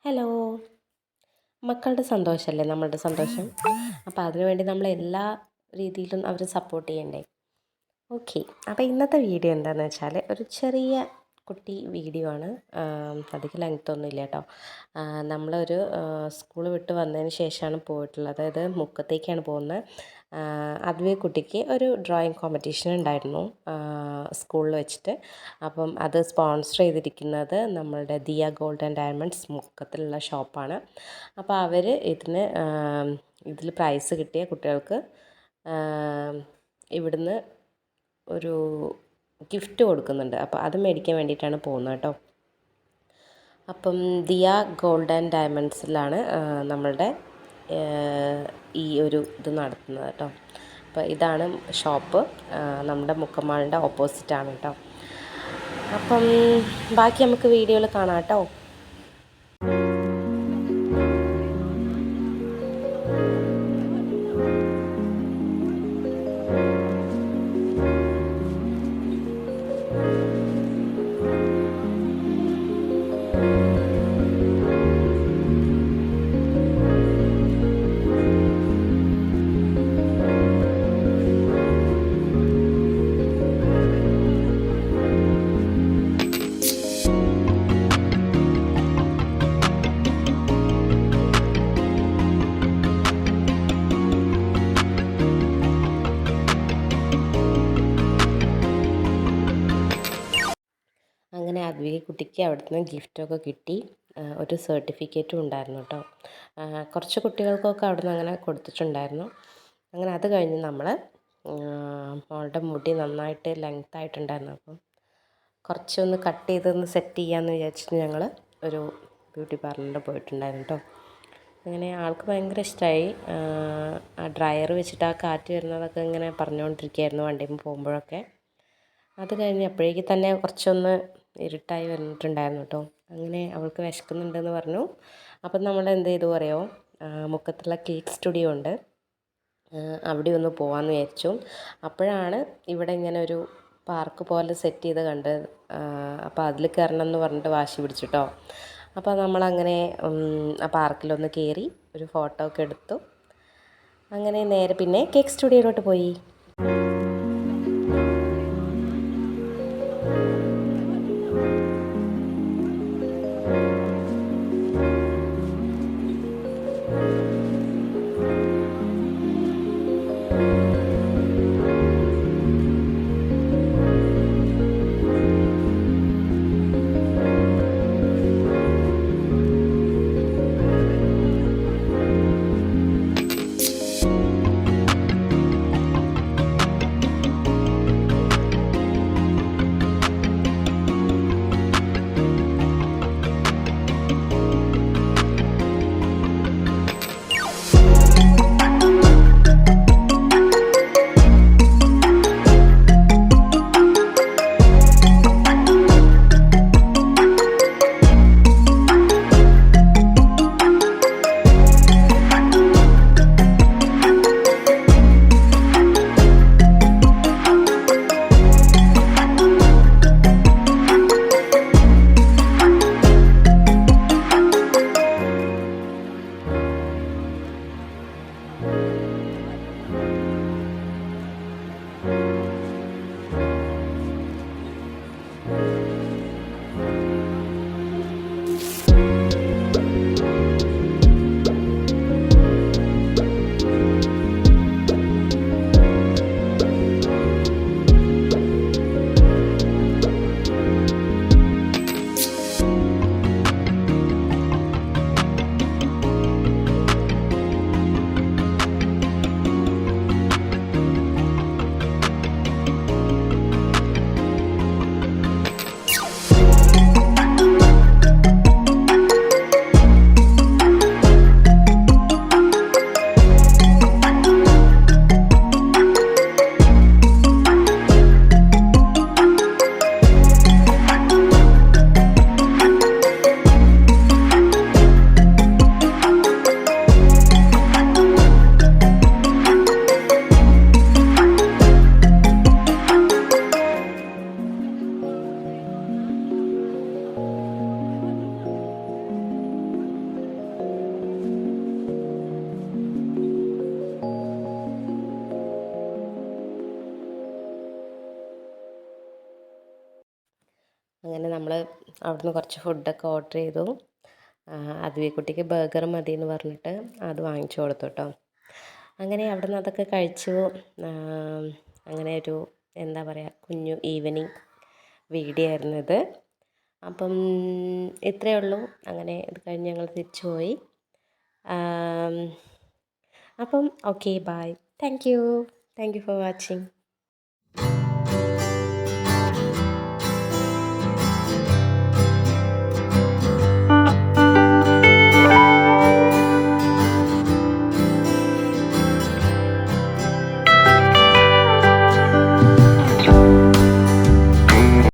Hello. മക്കളുടെ സന്തോഷമല്ലേ നമ്മളുടെ സന്തോഷം. അപ്പോൾ അതിനുവേണ്ടി നമ്മൾ എല്ലാ രീതിയിലും അവരെ സപ്പോർട്ട് ചെയ്യണ്ടേ. ഓക്കെ, അപ്പോൾ ഇന്നത്തെ വീഡിയോ എന്താണെന്ന് വെച്ചാൽ ഒരു ചെറിയ കുട്ടി വീഡിയോ ആണ്. അധികം ലെങ്ത് ഒന്നും ഇല്ല കേട്ടോ. നമ്മളൊരു സ്കൂൾ വിട്ട് വന്നതിന് ശേഷമാണ് പോയിട്ടുള്ളത്. അതായത് മുക്കത്തേക്കാണ് പോകുന്നത്. അതുവേ കുട്ടിക്ക് ഒരു ഡ്രോയിങ് കോമ്പറ്റീഷൻ ഉണ്ടായിരുന്നു സ്കൂളിൽ വെച്ചിട്ട്. അപ്പം അത് സ്പോൺസർ ചെയ്തിരിക്കുന്നത് നമ്മളുടെ ദിയ ഗോൾഡ് ആൻഡ് ഡയമണ്ട്സ് മുക്കത്തിലുള്ള ഷോപ്പാണ്. അപ്പോൾ അവർ ഇതിൽ പ്രൈസ് കിട്ടിയ കുട്ടികൾക്ക് ഇവിടുന്ന് ഒരു ഗിഫ്റ്റ് കൊടുക്കുന്നുണ്ട്. അപ്പോൾ അത് മേടിക്കാൻ വേണ്ടിയിട്ടാണ് പോകുന്നത് കേട്ടോ. അപ്പം ദിയ ഗോൾഡ് ആൻഡ് ഡയമണ്ട്സിലാണ് നമ്മളുടെ ഈ ഒരു ഇത് നടത്തുന്നത് കേട്ടോ. അപ്പോൾ ഇതാണ് ഷോപ്പ്. നമ്മുടെ മുക്കമാളിൻ്റെ ഓപ്പോസിറ്റാണ് കേട്ടോ. അപ്പം ബാക്കി നമുക്ക് വീഡിയോയിൽ കാണാം കേട്ടോ. അങ്ങനെ അദ്വൈ കുട്ടിക്ക് അവിടുന്ന് ഗിഫ്റ്റൊക്കെ കിട്ടി. ഒരു സർട്ടിഫിക്കറ്റും ഉണ്ടായിരുന്നു കേട്ടോ. കുറച്ച് കുട്ടികൾക്കൊക്കെ അവിടുന്ന് അങ്ങനെ കൊടുത്തിട്ടുണ്ടായിരുന്നു. അങ്ങനെ അത് കഴിഞ്ഞ് നമ്മൾ മോളുടെ മുടി നന്നായിട്ട് ലെങ്ത് ആയിട്ടുണ്ടായിരുന്നു. അപ്പം കുറച്ചൊന്ന് കട്ട് ചെയ്തൊന്ന് സെറ്റ് ചെയ്യാമെന്ന് വിചാരിച്ചിട്ട് ഞങ്ങൾ ഒരു ബ്യൂട്ടി പാർലറിൽ പോയിട്ടുണ്ടായിരുന്നു കേട്ടോ. അങ്ങനെ ആൾക്ക് ഭയങ്കര ഇഷ്ടമായി. ആ ഡ്രയർ വെച്ചിട്ട് ആ കാറ്റ് വരുന്നതൊക്കെ ഇങ്ങനെ പറഞ്ഞുകൊണ്ടിരിക്കുകയായിരുന്നു വണ്ടിയിൽ പോകുമ്പോഴൊക്കെ. അത് കഴിഞ്ഞപ്പോഴേക്ക് തന്നെ കുറച്ചൊന്ന് ഇരുട്ടായി വന്നിട്ടുണ്ടായിരുന്നു കേട്ടോ. അങ്ങനെ അവൾക്ക് വിശക്കുന്നുണ്ടെന്ന് പറഞ്ഞു. അപ്പം നമ്മൾ എന്ത് ചെയ്തു പറയുമോ, മുക്കത്തുള്ള കേക്ക് സ്റ്റുഡിയോ ഉണ്ട്, അവിടെ ഒന്ന് പോകാമെന്ന് വിചാരിച്ചു. അപ്പോഴാണ് ഇവിടെ ഇങ്ങനെ ഒരു പാർക്ക് പോലെ സെറ്റ് ചെയ്ത് കണ്ടത്. അപ്പോൾ അതിൽ കയറണം എന്ന് പറഞ്ഞിട്ട് വാശി പിടിച്ചു കേട്ടോ. അപ്പോൾ നമ്മളങ്ങനെ ആ പാർക്കിലൊന്ന് കയറി ഒരു ഫോട്ടോ ഒക്കെ എടുത്തു. അങ്ങനെ നേരെ പിന്നെ കേക്ക് സ്റ്റുഡിയോയിലോട്ട് പോയി. അവിടുന്ന് കുറച്ച് ഫുഡൊക്കെ ഓർഡർ ചെയ്തു. കുട്ടിക്ക് ബർഗർ മതി എന്ന് പറഞ്ഞിട്ട് അത് വാങ്ങിച്ചു കൊടുത്തു കേട്ടോ. അങ്ങനെ അവിടുന്ന് അതൊക്കെ കഴിച്ചു. അങ്ങനെ ഒരു എന്താ പറയുക, കുഞ്ഞു ഈവനിങ് വീഡിയോ ആയിരുന്നു ഇത്. അപ്പം ഇത്രയേ ഉള്ളൂ. അങ്ങനെ ഇത് കഴിഞ്ഞ് ഞങ്ങൾ തിരിച്ചു പോയി. അപ്പം okay, bye. Thank you for watching.